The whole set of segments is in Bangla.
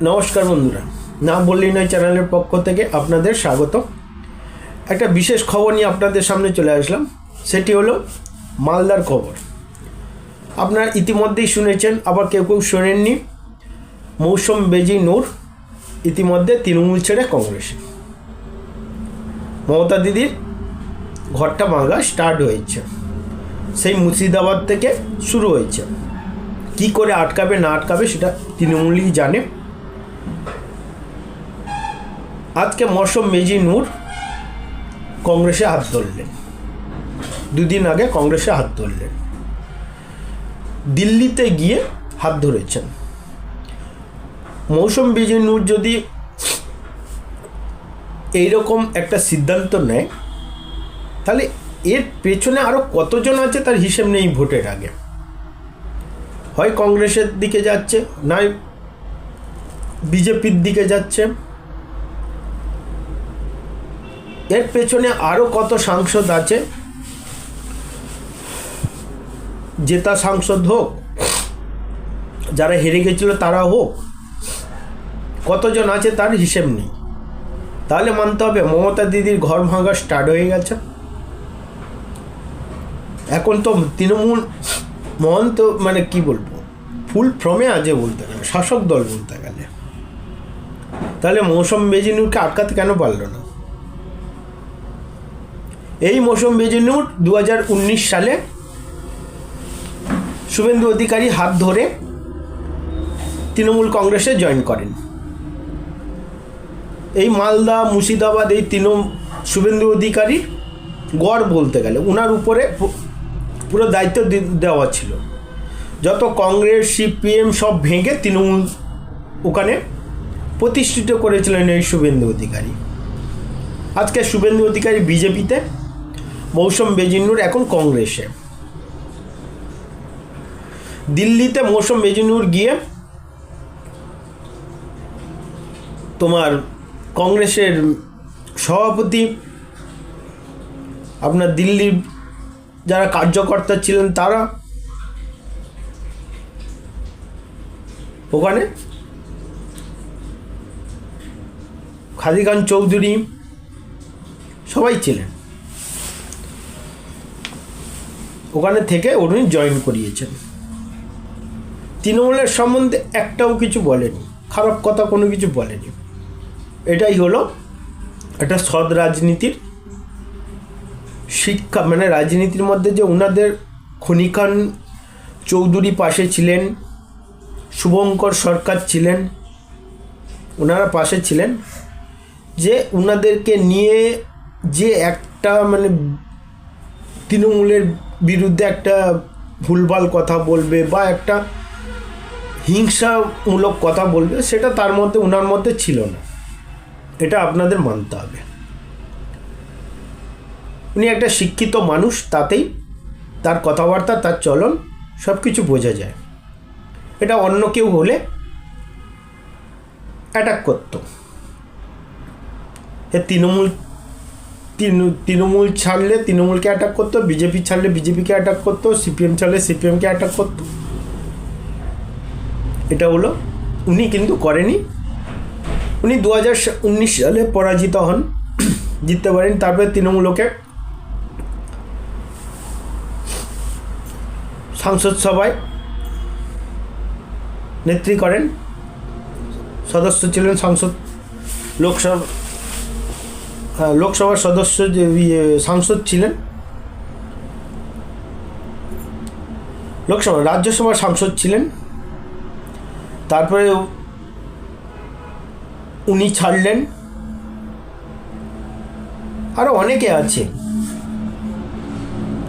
নমস্কার বন্ধুরা, না বললেই নয় চ্যানেলের পক্ষ থেকে আপনাদের স্বাগত। একটা বিশেষ খবর নিয়ে আপনাদের সামনে চলে আসলাম। সেটি হলো মালদার খবর। আপনারা ইতিমধ্যেই শুনেছেন, আবার কেউ কেউ শোনেননি। মৌসুম বেজি নূর ইতিমধ্যে তৃণমূল ছেড়ে কংগ্রেসে। মমতা দিদির ঘরটা ভাঙা স্টার্ট হয়েছে, সেই মুর্শিদাবাদ থেকে শুরু হয়েছে। কি করে আটকাবে না আটকাবে সেটা তৃণমূলই জানে। আজকে মৌসুম বেজি নূর কংগ্রেসে হাত ধরলেন, দুদিন আগে কংগ্রেসে হাত ধরলেন, দিল্লিতে গিয়ে হাত ধরেছেন। মৌসুম বেজি নূর যদি এইরকম একটা সিদ্ধান্ত নেয়, তাহলে এর পেছনে আরও কতজন আছে তার হিসেব নেই। ভোটের আগে হয় কংগ্রেসের দিকে যাচ্ছে, নয় বিজেপির দিকে যাচ্ছে। এর পেছনে আরও কত সাংসদ আছে, জেতা সাংসদ হোক, যারা হেরে গেছিল তারা হোক, কতজন আছে তার হিসেব নেই। তাহলে মানতে হবে মমতা দিদির ঘর ভাঙা স্টার্ট হয়ে গেছে। এখন তো তৃণমূল মহন্ত মানে কি বলবো, ফুল ফ্রমে আছে বলতে গেলে, শাসক দল বলতে গেলে। তাহলে মৌসুম বেজি নূরকে আটকাতে কেন পারল না? এই মৌসুম বেজি নূর 2019 সালে শুভেন্দু অধিকারী হাত ধরে তৃণমূল কংগ্রেসে জয়েন করেন। এই মালদা মুর্শিদাবাদ এই শুভেন্দু অধিকারীর গড় বলতে গেলে, ওনার উপরে পুরো দায়িত্ব দেওয়া ছিল। যত কংগ্রেস সিপিএম সব ভেঙে তৃণমূল ওখানে প্রতিষ্ঠিত করেছিলেন এই শুভেন্দু অধিকারী। আজকে শুভেন্দু অধিকারী বিজেপিতে, মৌসুম বেজি নূর এখন কংগ্রেসে। দিল্লিতে মৌসুম বেজি নূর গিয়ে তোমার কংগ্রেসের সভাপতি, আপনার দিল্লির যারা কার্যকর্তা ছিলেন তারা, ওখানে খাদি খান চৌধুরী সবাই ছিলেন। ওখানে থেকে উনি জয়েন করিয়েছেন। তৃণমূলের সম্বন্ধে একটাও কিছু বলেনি, খারাপ কথা কোনো কিছু বলেনি। এটাই হলো একটা সৎ রাজনীতির শিক্ষা। মানে রাজনীতির মধ্যে যে ওনাদের খনি খান চৌধুরী পাশে ছিলেন, শুভঙ্কর সরকার ছিলেন, ওনারা পাশে ছিলেন, যে ওনাদেরকে নিয়ে যে একটা মানে তৃণমূলের বিরুদ্ধে একটা ভুলভাল কথা বলবে বা একটা হিংসামূলক কথা বলবে, সেটা তার মধ্যে ওনার মধ্যে ছিল না। এটা আপনাদের মানতে হবে। উনি একটা শিক্ষিত মানুষ, তাতেই তার কথাবার্তা, তার চলন সব কিছু বোঝা যায়। এটা অন্য কেউ হলে অ্যাটাক করতো। তৃণমূল ছাড়লে তৃণমূলকে অ্যাটাক করতো, বিজেপি ছাড়লে বিজেপিকে অ্যাটাক করতো, সিপিএম ছাড়লে সিপিএমকে অ্যাটাক করতো। এটা হলো, উনি কিন্তু করেনি। উনি 2019 সালে পরাজিত হন, জিততে পারেন। তারপরে তৃণমূলকে সংসদ সভায় নেত্রী করেন, সদস্য ছিলেন সংসদ, লোকসভার সদস্য, যে সাংসদ ছিলেন, লোকসভা রাজ্যসভার সাংসদ ছিলেন। তারপরে উনি ছাড়লেন। আরও অনেকে আছে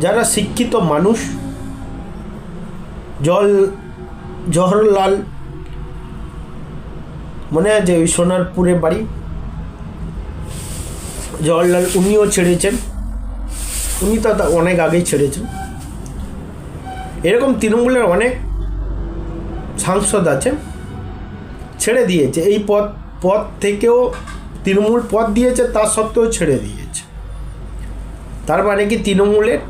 যারা শিক্ষিত মানুষ। জওহরলাল মনে আছে, ওই সোনারপুরে বাড়ি, জওহরলাল, উনিও ছেড়েছেন। উনি তো অনেক আগেই ছেড়েছেন। এরকম তৃণমূলের অনেক সাংসদ আছে, ছেড়ে দিয়েছে। এই পদ থেকেও তৃণমূল পদ দিয়েছে, তার সত্ত্বেও ছেড়ে দিয়েছে। তার মানে কি তৃণমূলের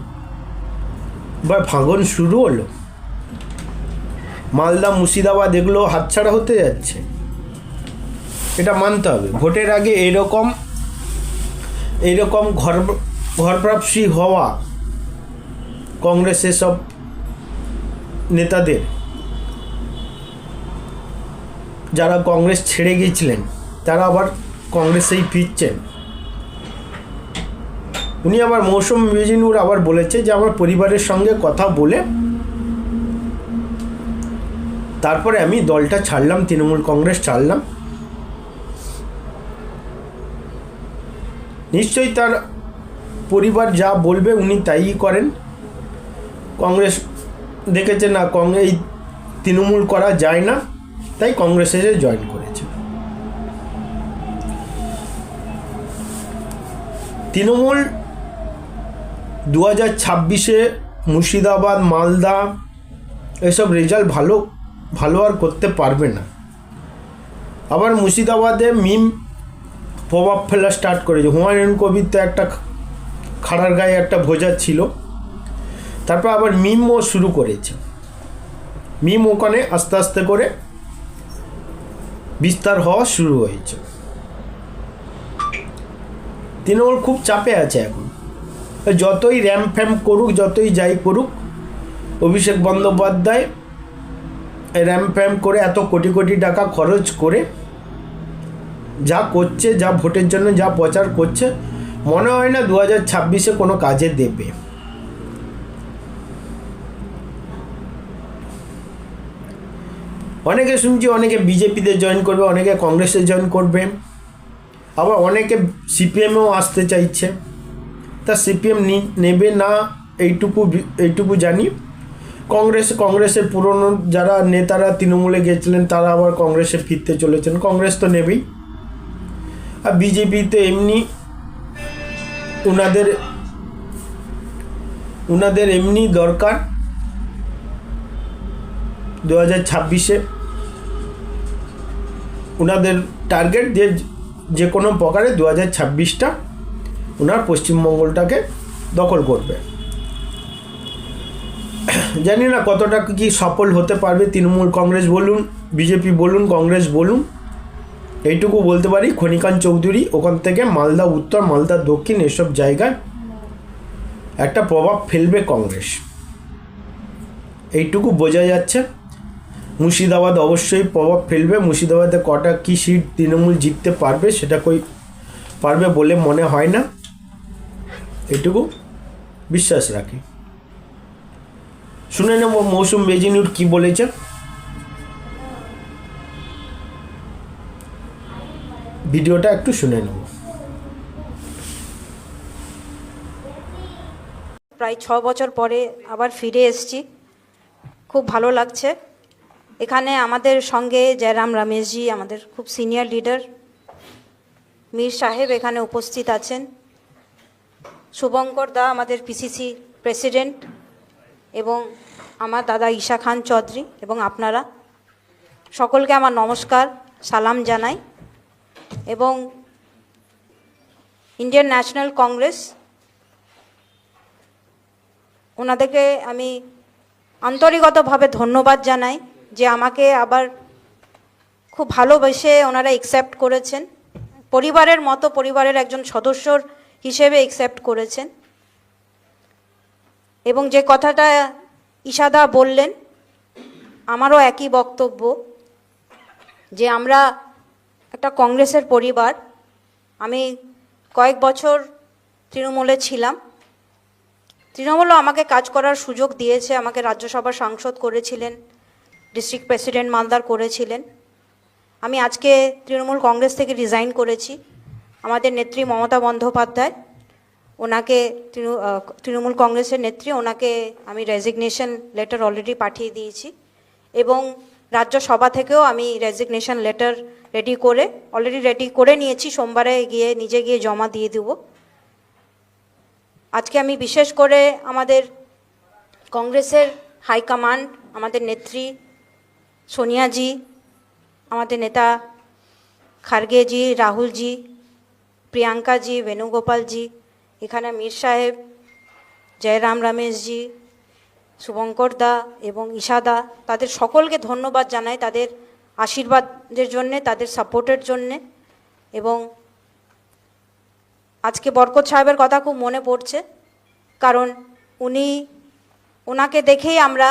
বা ভাঙন শুরু হলো? মালদা মুর্শিদাবাদ এগুলো হাতছাড়া হতে যাচ্ছে। এটা মানতে হবে। ভোটের আগে এইরকম ঘরপ্রাপ্তি হওয়া কংগ্রেসের সব নেতাদের, যারা কংগ্রেস ছেড়ে গিয়েছিলেন তারা আবার কংগ্রেসেই ফিরছেন। উনি আবার মৌসুম মেজিনুর আবার বলেছে যে আমার পরিবারের সঙ্গে কথা বলে তারপরে আমি দলটা ছাড়লাম, তৃণমূল কংগ্রেস ছাড়লাম। নিশ্চয়ই তার পরিবার যা বলবে উনি তাই করেন। কংগ্রেস দেখেছে না এই তৃণমূল করা যায় না, তাই কংগ্রেসে জয়েন করেছে। তৃণমূল 2026-এ মুর্শিদাবাদ, মালদা এসব রেজাল্ট ভালো আর করতে পারবে না। আবার মুর্শিদাবাদে মিম প্রভাব ফেলা স্টার্ট করেছে। হুমায়ুন কবির তো একটা খাড়ার গায়ে একটা ভোজা ছিল, তারপর আবার মিমও শুরু করেছে। মিম ওখানে আস্তে আস্তে করে বিস্তার হওয়া শুরু হয়েছে। তৃণমূল খুব চাপে আছে এখন। যতই র্যাম্প ফ্যাম্প করুক, যতই যাই করুক, অভিষেক বন্দ্যোপাধ্যায় র্যাম্প ফ্যাম্প করে এত কোটি কোটি টাকা খরচ করে যা করছে, যা ভোটের জন্য যা প্রচার করছে, মনে হয় না 2026-এ কোনো কাজে দেবে। অনেকে শুনছি অনেকে বিজেপিতে জয়েন করবে, অনেকে কংগ্রেসে জয়েন করবে, আবার অনেকে সিপিএমেও আসতে চাইছে। তা সিপিএম নেবে না এইটুকু জানি। কংগ্রেসের পুরনো যারা নেতারা তৃণমূলে গেছিলেন তারা আবার কংগ্রেসে ফিরতে চলেছেন, কংগ্রেস তো নেবেই। আর বিজেপিতে এমনি উনাদের এমনি দরকার 2026-এ উনাদের টার্গেট যে কোনো প্রকারে 2026টা ওনার পশ্চিমবঙ্গটাকে দখল করবে। জানি না কতটা কি সফল হতে পারবে তৃণমূল, কংগ্রেস বলুন, বিজেপি বলুন, কংগ্রেস বলুন। এইটুকু বলতে পারি খনিকান চৌধুরী ওখান থেকে মালদা উত্তর, মালদা দক্ষিণ এসব জায়গায় একটা প্রভাব ফেলবে কংগ্রেস, এইটুকু বোঝা যাচ্ছে। মুর্শিদাবাদ অবশ্যই প্রভাব ফেলবে। মুর্শিদাবাদে কটা কি সিট তৃণমূল জিততে পারবে সেটা পারবে বলে মনে হয় না, এইটুকু বিশ্বাস রাখি। শুনে নেব মৌসুম মেজিনুর কি বলেছে। ভিডিওটা একটু শুনে নেব। প্রায় 6 বছর পরে আবার ফিরে এসেছি, খুব ভালো লাগছে। এখানে আমাদের সঙ্গে জয়রাম রমেশজি, আমাদের খুব সিনিয়র লিডার, মীর সাহেব এখানে উপস্থিত আছেন, শুভঙ্কর দা আমাদের পিসিসি প্রেসিডেন্ট, এবং আমার দাদা ঈশা খান চৌধুরী, এবং আপনারা সকলকে আমার নমস্কার, সালাম জানাই। এবং ইন্ডিয়ান ন্যাশনাল কংগ্রেস ওনাদেরকে আমি আন্তরিকতাভাবে ধন্যবাদ জানাই যে আমাকে আবার খুব ভালোবেসে ওনারা অ্যাকসেপ্ট করেছেন, পরিবারের মতো, পরিবারের একজন সদস্যর হিসেবে অ্যাকসেপ্ট করেছেন। এবং যে কথাটা ঈশাদা বললেন, আমারও একই বক্তব্য যে আমরা একটা কংগ্রেসের পরিবার। আমি কয়েক বছর তৃণমূলে ছিলাম, তৃণমূলও আমাকে কাজ করার সুযোগ দিয়েছে, আমাকে রাজ্যসভার সাংসদ করেছিলেন, ডিস্ট্রিক্ট প্রেসিডেন্ট মালদার করেছিলেন। আমি আজকে তৃণমূল কংগ্রেস থেকে রিজাইন করেছি। আমাদের নেত্রী মমতা বন্দ্যোপাধ্যায়, ওনাকে তৃণমূল কংগ্রেসের নেত্রী, ওনাকে আমি রেজিগনেশন লেটার অলরেডি পাঠিয়ে দিয়েছি, এবং রাজ্যসভা থেকেও আমি রেজিগনেশন লেটার অলরেডি রেডি করে নিয়েছি। সোমবারে নিজে গিয়ে জমা দিয়ে দেব। আজকে আমি বিশেষ করে আমাদের কংগ্রেসের হাইকমান্ড, আমাদের নেত্রী সোনিয়াজি, আমাদের নেতা খার্গেজি, রাহুলজি, প্রিয়াঙ্কাজি, বেণুগোপালজি, এখানে মীর সাহেব, জয়রাম রমেশজি, শুভঙ্কর দা এবং ঈশাদা, তাদের সকলকে ধন্যবাদ জানাই তাদের আশীর্বাদের জন্যে, তাদের সাপোর্টের জন্যে। এবং আজকে বরকত সাহেবের কথা খুব মনে পড়ছে, কারণ ওনাকে দেখেই আমরা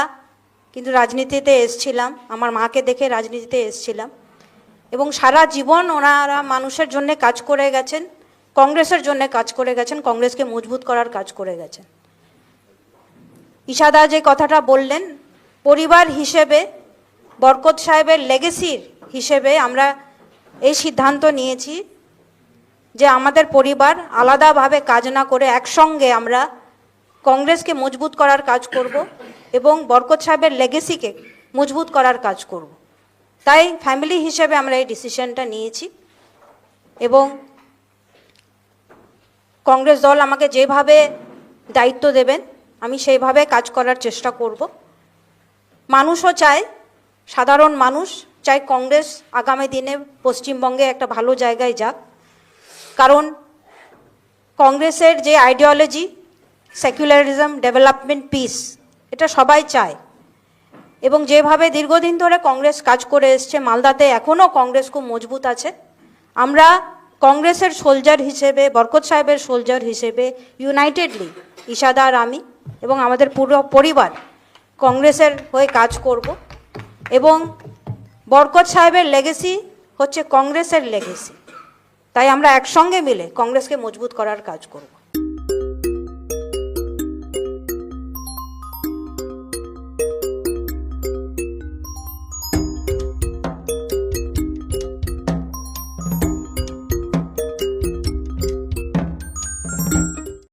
কিন্তু রাজনীতিতে এসছিলাম, আমার মাকে দেখে রাজনীতিতে এসছিলাম, এবং সারা জীবন ওনারা মানুষের জন্য কাজ করে গেছেন, কংগ্রেসের জন্য কাজ করে গেছেন, কংগ্রেসকে মজবুত করার কাজ করে গেছেন। ইশাদা যে কথাটা বললেন, পরিবার হিসেবে বরকত সাহেবের লেগেসির হিসেবে আমরা এই সিদ্ধান্ত নিয়েছি যে আমাদের পরিবার আলাদাভাবে কাজ না করে একসঙ্গে আমরা কংগ্রেসকে মজবুত করার কাজ করব এবং বরকত সাহেবের লেগেসিকে মজবুত করার কাজ করব। তাই ফ্যামিলি হিসেবে আমরা এই ডিসিশনটা নিয়েছি এবং কংগ্রেস দল আমাকে যেভাবে দায়িত্ব দেবেন আমি সেইভাবে কাজ করার চেষ্টা করব। মানুষও চায়, সাধারণ মানুষ চায় কংগ্রেস আগামী দিনে পশ্চিমবঙ্গে একটা ভালো জায়গায় যাক, কারণ কংগ্রেসের যে আইডিওলজি সেকুলারিজম, ডেভেলপমেন্ট, পিস, এটা সবাই চায় এবং যেভাবে দীর্ঘদিন ধরে কংগ্রেস কাজ করে এসছে, মালদাতে এখনও কংগ্রেস খুব মজবুত আছে। আমরা কংগ্রেসের সোলজার হিসেবে, বরকত সাহেবের সোলজার হিসেবে ইউনাইটেডলি ইশাদা আর আমি এবং আমাদের পুরো পরিবার কংগ্রেসের হয়ে কাজ করব এবং বরকত সাহেবের লেগেসি হচ্ছে কংগ্রেসের লেগেসি, তাই আমরা একসঙ্গে মিলে কংগ্রেসকে মজবুত করার কাজ করব।